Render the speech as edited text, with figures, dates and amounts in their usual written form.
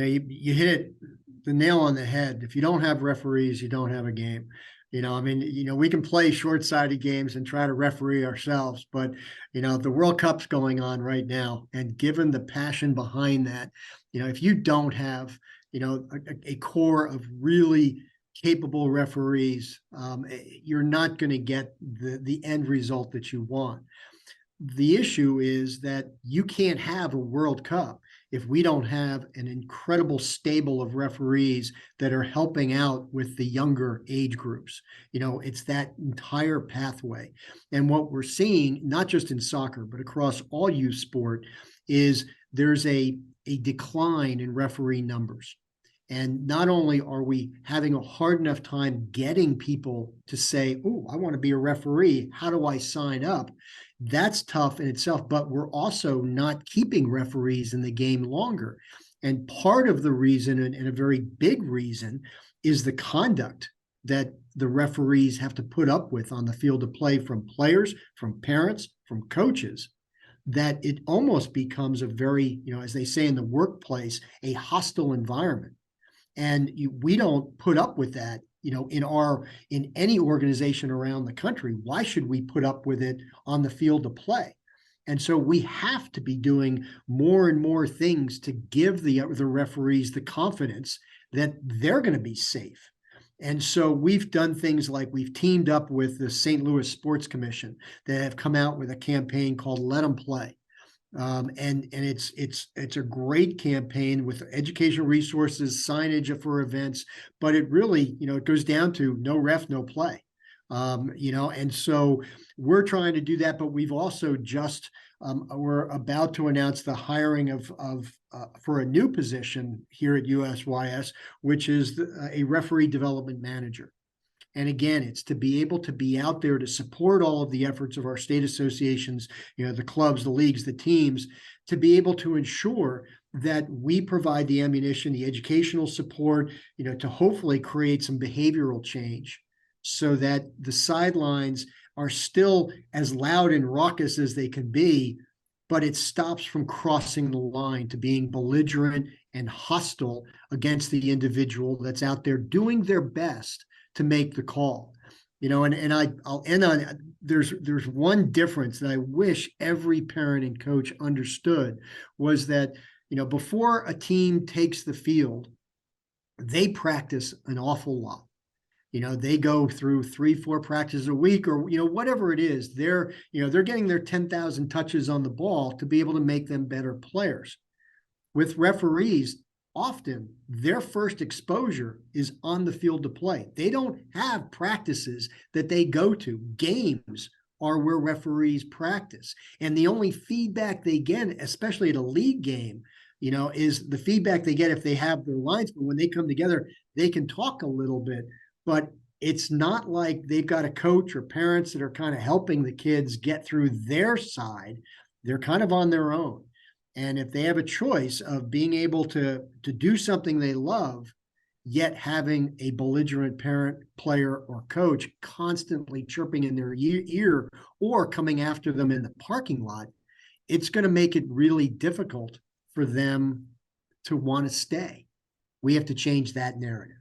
you hit the nail on the head. If you don't have referees, you don't have a game. I mean, we can play short-sighted games and try to referee ourselves, but, the World Cup's going on right now. And given the passion behind that, if you don't have, a core of really capable referees, you're not going to get the end result that you want. The issue is that you can't have a World Cup if we don't have an incredible stable of referees that are helping out with the younger age groups. It's that entire pathway. And what we're seeing, not just in soccer, but across all youth sport, is there's a decline in referee numbers. And not only are we having a hard enough time getting people to say, oh, I want to be a referee, how do I sign up? That's tough in itself, but we're also not keeping referees in the game longer. And part of the reason, and a very big reason, is the conduct that the referees have to put up with on the field of play from players, from parents, from coaches, that it almost becomes a very, as they say in the workplace, a hostile environment. And we don't put up with that, in any organization around the country. Why should we put up with it on the field of play? And so we have to be doing more and more things to give the referees the confidence that they're going to be safe. And so we've done things like we've teamed up with the St. Louis Sports Commission that have come out with a campaign called Let Them Play. And it's a great campaign with educational resources, signage for events, but it really, it goes down to no ref, no play. And so we're trying to do that, but we've also just, we're about to announce the hiring for a new position here at USYS, which is a referee development manager. And again, it's to be able to be out there to support all of the efforts of our state associations, the clubs, the leagues, the teams, to be able to ensure that we provide the ammunition, the educational support, to hopefully create some behavioral change so that the sidelines are still as loud and raucous as they can be, but it stops from crossing the line to being belligerent and hostile against the individual that's out there doing their best to make the call. And I'll end on, there's one difference that I wish every parent and coach understood, was that, before a team takes the field, they practice an awful lot. They go through 3-4 practices a week, or, whatever it is, they're getting their 10,000 touches on the ball to be able to make them better players. With referees, often their first exposure is on the field to play. They don't have practices that they go to. Games are where referees practice. And the only feedback they get, especially at a league game, is the feedback they get if they have their linesmen. When they come together, they can talk a little bit, but it's not like they've got a coach or parents that are kind of helping the kids get through their side. They're kind of on their own. And if they have a choice of being able to do something they love, yet having a belligerent parent, player, or coach constantly chirping in their ear or coming after them in the parking lot, it's going to make it really difficult for them to want to stay. We have to change that narrative.